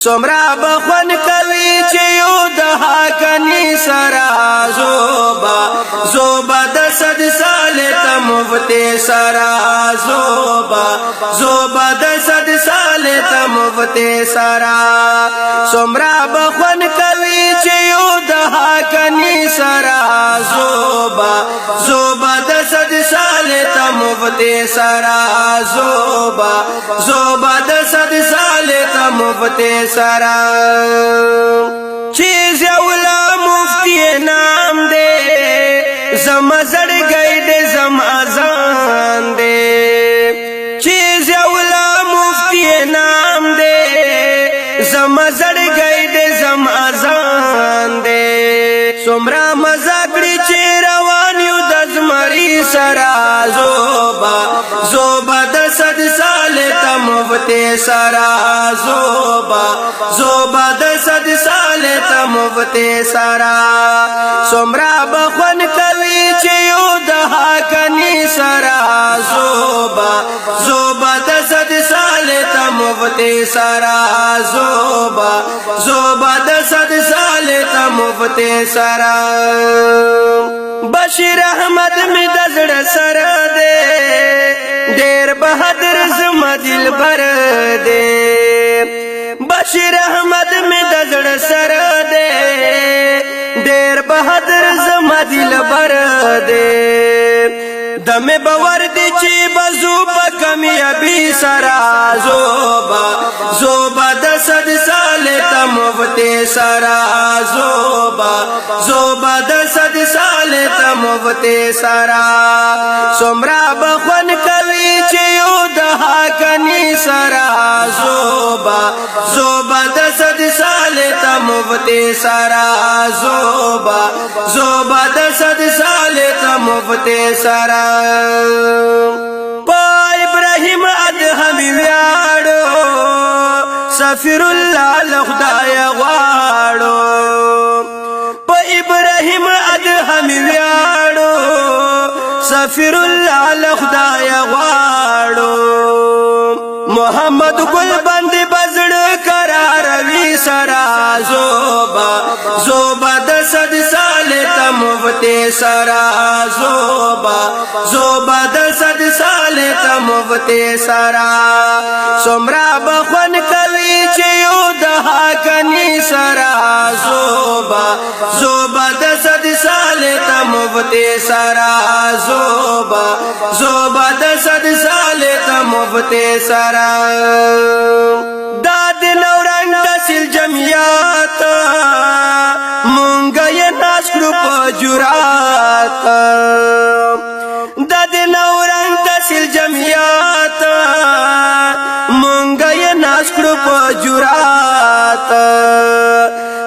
سمرا بخون کوي چې یو د حقني سرا زوبا د صد سال ته مفتی سرا زوبا د صد سال ته مفتی سرا سمرا بخون کوي چې یو د حقني سرا زوبا د صد سال ته مفتی سرا زوبا د صد سال ته مفتی سرا چیز اولا مفتی نام دے زما زړګی دے زما ازان دے چیز اولا مفتی نام دے زما زړګی دے زما ازان دے سمرا مزاګړي چې روان یو د زمري سرا زوبا د صد سال ته مفتی سرا زوبا د صد سال ته مفتی سرا سمرا بخون کوي چې یو د حقني سرا زوبا د صد سال ته مفتی سرا زوبا د صد سال ته مفتی سرا بشیر احمد می د زړه سره دے ډیر بہادر زما دلبر دے بشیر احمد می د زړه سره دے ډیر بہادر زما دلبر دے دمه باور دی چې بزو په کامیابی سرا زوبا د صد سال ته مفتی سرا زوبا د صد سال ته مفتی سرا سمرا بخون کوي چې یو د حقني سرا زوبا د صد سال ته مفتی سرا زوبا د صد سال ته مفتی سرا پا ابراهیم ادهم ویاړو سفیر الله لخدای غواړو پا ابراهیم ادهم ویاړو سفیر الله لخدای غواړو محمد ګل باندې بزړ قرار وی سرا زوبا د صد سال ته مفتی سرا زوبا د صد سال ته مفتی سرا سمرا بخون کوي چې یو د حقني سرا زوبا د صد سال ته مفتی سرا زوبا د صد سال ته مفتی سرا داد نورنګ تحصیل جمعیت مونږ یې ناس کړو په جرات داد نورنګ تحصیل جمعیت مونږ یې ناس کړو په جرات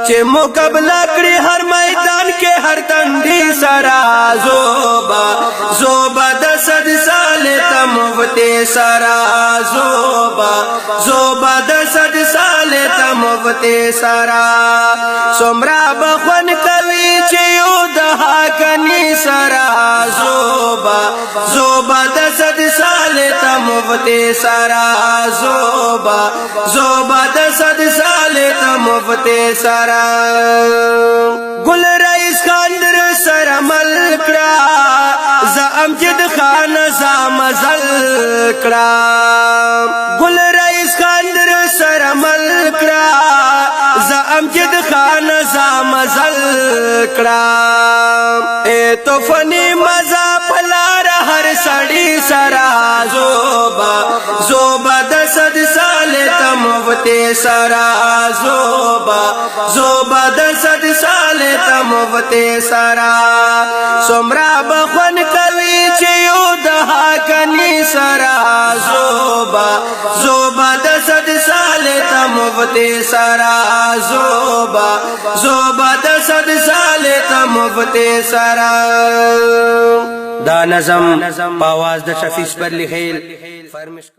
چې مقابله کړی هر میدان کې هر تندي سرا زوبا د صد سال ته مفتی سرا زوبا د صد سال ته مفتی سرا سمرا بخون کوي چې یو د حقني سرا زوبا د صد سال ته مفتی سرا زوبا د صد سال ته مفتی سرا ګل رئیس خان در سره ملکړه ز امجد خان زامزل کړه ګل رئیس خان در سره ملکړه ز امجد خان زامزل کړه اے تو فنی مزه پلار هر سړی سرا زوبا د صد سال ته مفتی سرا زوبا د صد سال ته مفتی سرا سمرا بخون کوي چې یو د حقني سرا زوبا د صد سال ته مفتی سرا زوبا د صد سال ته مفتی سرا دا نظم په आवाज د شفیع پر لخیل فرمش